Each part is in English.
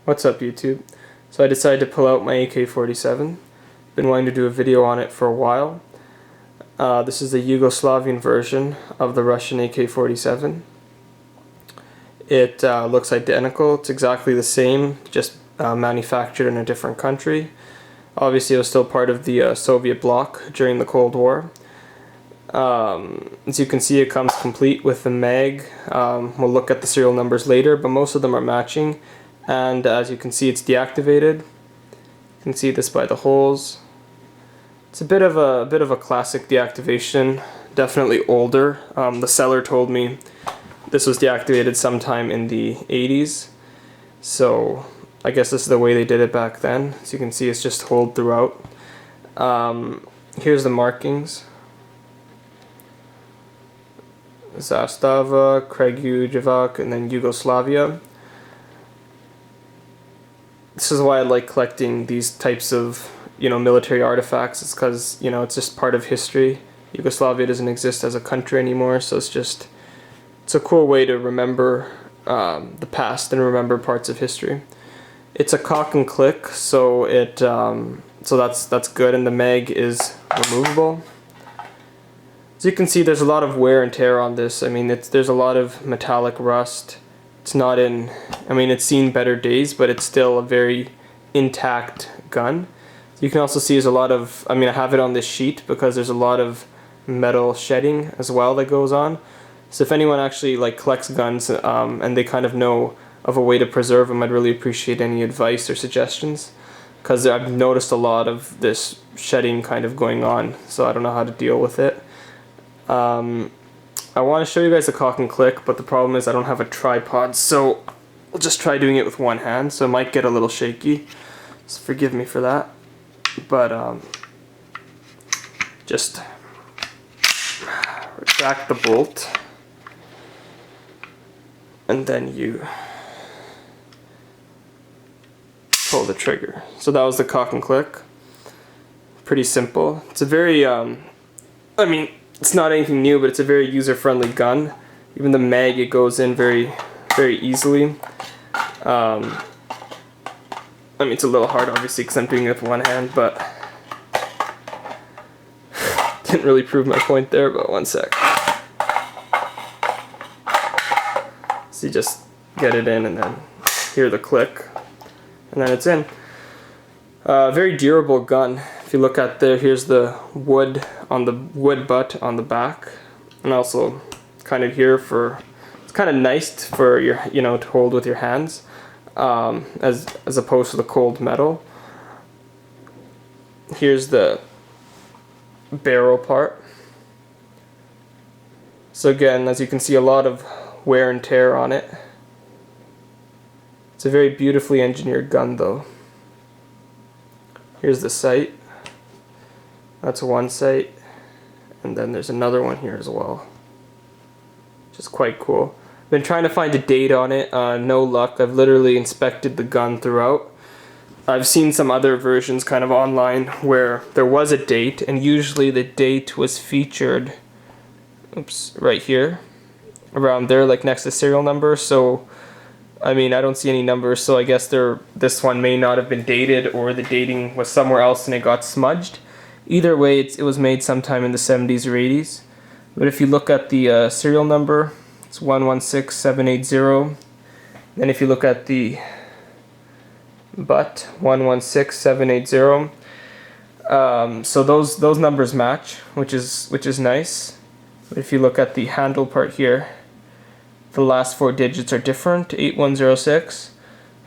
What's up, YouTube? So I decided to pull out my AK-47. Been wanting to do a video on it for a while. This is the Yugoslavian version of the Russian AK-47. It looks identical. It's exactly the same, just manufactured in a different country. Obviously it was still part of the Soviet bloc during the Cold War. As you can see, it comes complete with the mag. We'll look at the serial numbers later, but most of them are matching. And as you can see, it's deactivated. You can see this by the holes. It's a bit of a classic deactivation, definitely older. The seller told me this was deactivated sometime in the 80s, so I guess this is the way they did it back then. As you can see, it's just holed throughout. Here's the markings. Zastava, Yugoslavian, and then Yugoslavia. This is why I like collecting these types of, military artifacts. It's because, it's just part of history. Yugoslavia doesn't exist as a country anymore, so it's a cool way to remember the past and remember parts of history. It's a cock and click, so that's good, and the mag is removable. As you can see, there's a lot of wear and tear on this. I mean, there's a lot of metallic rust. It's not in, it's seen better days, but it's still a very intact gun. You can also see there's a lot of, I have it on this sheet because there's a lot of metal shedding as well that goes on. So if anyone actually collects guns and they kind of know of a way to preserve them, I'd really appreciate any advice or suggestions, because I've noticed a lot of this shedding kind of going on, so I don't know how to deal with it. I want to show you guys the cock and click, but the problem is I don't have a tripod, so I'll just try doing it with one hand, so it might get a little shaky, so forgive me for that. But just retract the bolt, and then you pull the trigger. So that was the cock and click. Pretty simple. It's a very it's not anything new, but it's a very user-friendly gun. Even the mag, it goes in very, very easily. It's a little hard, obviously, because I'm doing it with one hand, but didn't really prove my point there, but one sec. So you just get it in, and then hear the click, and then it's in. Very durable gun. If you look at there, here's the wood butt on the back, and also kind of here it's kind of nice for your, to hold with your hands, as opposed to the cold metal. Here's the barrel part. So again, as you can see, a lot of wear and tear on it. It's a very beautifully engineered gun though. Here's the sight. That's one sight, and then there's another one here as well, which is quite cool. Been trying to find a date on it, no luck. I've literally inspected the gun throughout. I've seen some other versions kind of online where there was a date, and usually the date was featured, right here, around there, next to serial number. So I don't see any numbers, so I guess this one may not have been dated, or the dating was somewhere else and it got smudged. Either way, it was made sometime in the 70s or 80s. But if you look at the serial number, it's 116780. Then if you look at the butt, 116780. So those numbers match, which is nice. But if you look at the handle part here, the last four digits are different, 8106.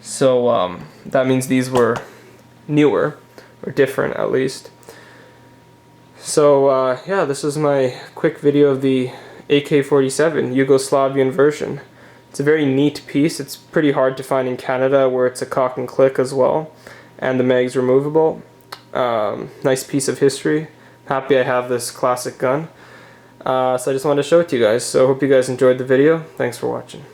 So that means these were newer, or different at least. So yeah, this is my quick video of the AK-47 Yugoslavian version. It's a very neat piece. It's pretty hard to find in Canada, where it's a cock and click as well, and the mag's removable. Nice piece of history. Happy I have this classic gun. So I just wanted to show it to you guys. So I hope you guys enjoyed the video. Thanks for watching.